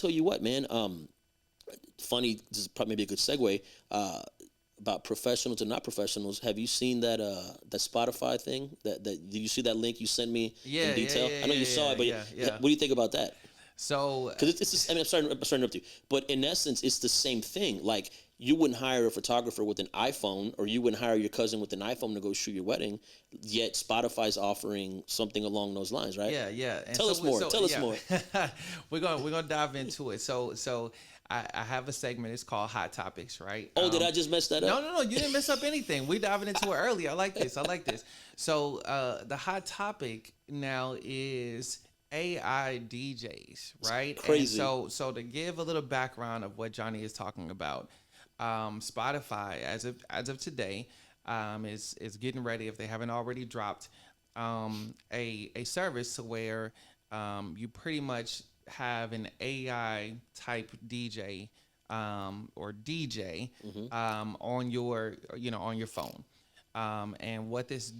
tell you what, man. Funny. This is probably maybe a good segue. About professionals and not professionals. Have you seen that Spotify thing? Did you see that link you sent me in Yeah, yeah, detail? yeah, I know you yeah, saw yeah, it, but yeah, yeah. what do you think about that? So Because it's just, I mean, I'm sorry to interrupt you, but in essence, it's the same thing. Like, you wouldn't hire a photographer with an iPhone, or you wouldn't hire your cousin with an iPhone to go shoot your wedding. Yet Spotify's offering something along those lines, right? yeah, yeah, and Tell so us more. so Tell us yeah, more. we're gonna dive into it. So I have a segment. It's called Hot Topics, right? Oh, did I just mess that No, up? no, no. You didn't mess up anything. We diving into it early. I like this. I like this. So the hot topic now is AI DJs, right? And Crazy. so to give a little background of what Johnny is talking about, Spotify as of today is getting ready, if they haven't already dropped, a service where you pretty much have an AI type DJ or DJ on your on your phone. And what this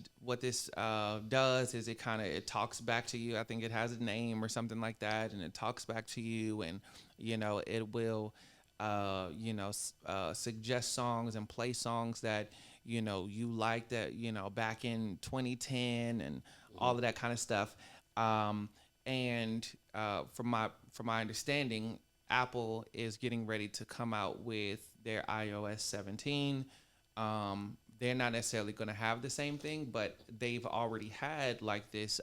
does is it talks back to you. I think it has a name or something like that, and it talks back to you, and it will suggest songs and play songs that you like, that back in 2010 and all of that kind of stuff. And from my understanding, Apple is getting ready to come out with their iOS 17. They're not necessarily going to have the same thing, but they've already had like this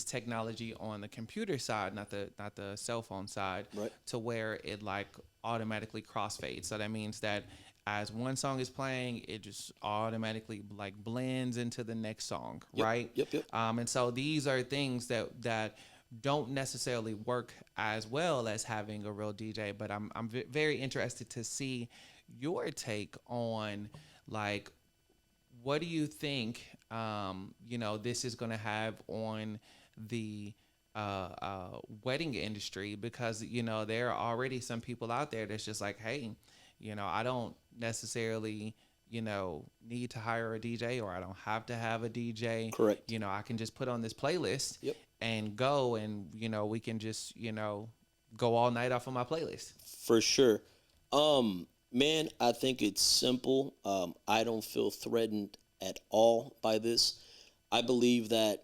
technology on the computer side, not the cell phone side, Right. to where it like automatically crossfades. So that means that as one song is playing, it just automatically like blends into the next song, Yep. right? Yep. Yep. And so these are things that don't necessarily work as well as having a real DJ. But I'm very interested to see your take on like what do you think this is going to have on the wedding industry, because there are already some people out there that's just like, hey, I don't necessarily need to hire a DJ, or I don't have to have a DJ. Correct. I can just put on this playlist Yep. and go, and we can just go all night off of my playlist. For sure. Man, I think it's simple. I don't feel threatened at all by this. I believe that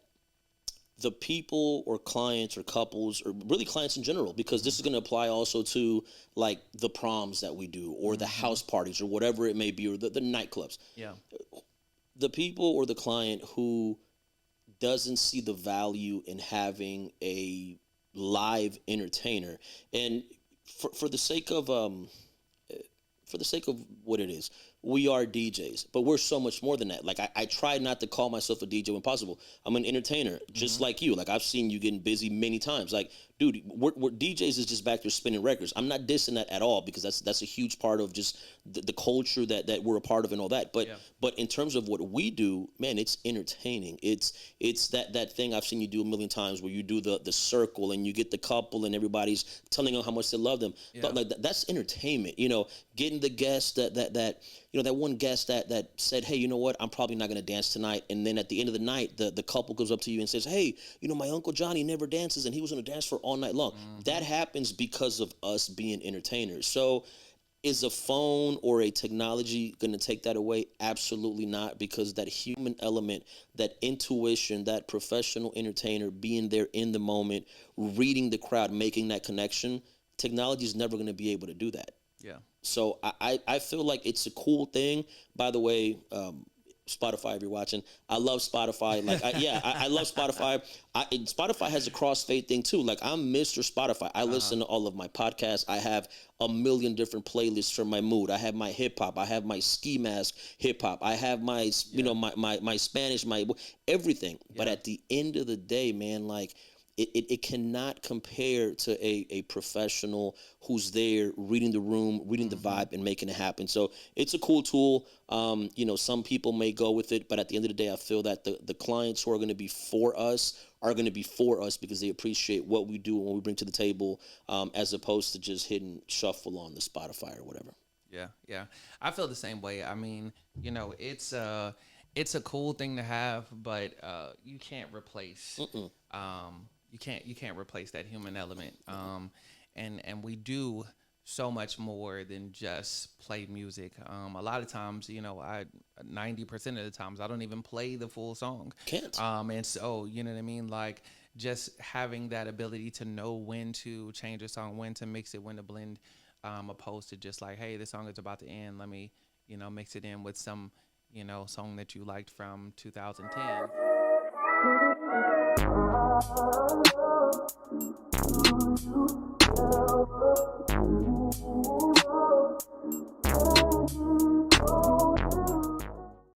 the people or clients or couples or really clients in general, because this is going to apply also to like the proms that we do or the house parties or whatever it may be, or the nightclubs. Yeah. The people or the client who doesn't see the value in having a live entertainer, and for the sake of what it is, we are DJs, but we're so much more than that. Like, I try not to call myself a DJ when possible. I'm an entertainer, just like you. Like, I've seen you getting busy many times. Like, dude, we're DJs is just back there spinning records. I'm not dissing that at all, because that's a huge part of just the culture that we're a part of and all that. But Yeah. but in terms of what we do, man, it's entertaining. It's that thing I've seen you do a million times, where you do the circle and you get the couple and everybody's telling them how much they love them. Yeah. But like that's entertainment. Getting the guest that one guest that said, hey, you know what, I'm probably not going to dance tonight, and then at the end of the night the couple goes up to you and says, hey, my Uncle Johnny never dances and he was going to dance for all night long. That happens because of us being entertainers. So is a phone or a technology going to take that away? Absolutely not, because that human element, that intuition, that professional entertainer being there in the moment, reading the crowd, making that connection, technology is never going to be able to do that. Yeah. So I feel like it's a cool thing. By the way, Spotify, if you're watching, I love Spotify. Like, I love Spotify. Spotify has a crossfade thing too. Like, I'm Mr. Spotify. I listen to all of my podcasts. I have a million different playlists for my mood. I have my hip hop. I have my ski mask hip hop. I have my my Spanish, my everything. But Yeah. at the end of the day, man, like, it cannot compare to a professional who's there reading the room, reading the vibe, and making it happen. So it's a cool tool. Some people may go with it, but at the end of the day, I feel that the clients who are going to be for us are going to be for us because they appreciate what we do and what we bring to the table, as opposed to just hitting shuffle on the Spotify or whatever. Yeah, yeah. I feel the same way. I mean, it's a cool thing to have, but you can't replace you can't replace that human element. and we do so much more than just play music. A lot of times, I 90% of the times I don't even play the full song. Can't. And so you know what I mean, like just having that ability to know when to change a song, when to mix it, when to blend, opposed to just like, hey, this song is about to end. Let me, mix it in with some, song that you liked from 2010.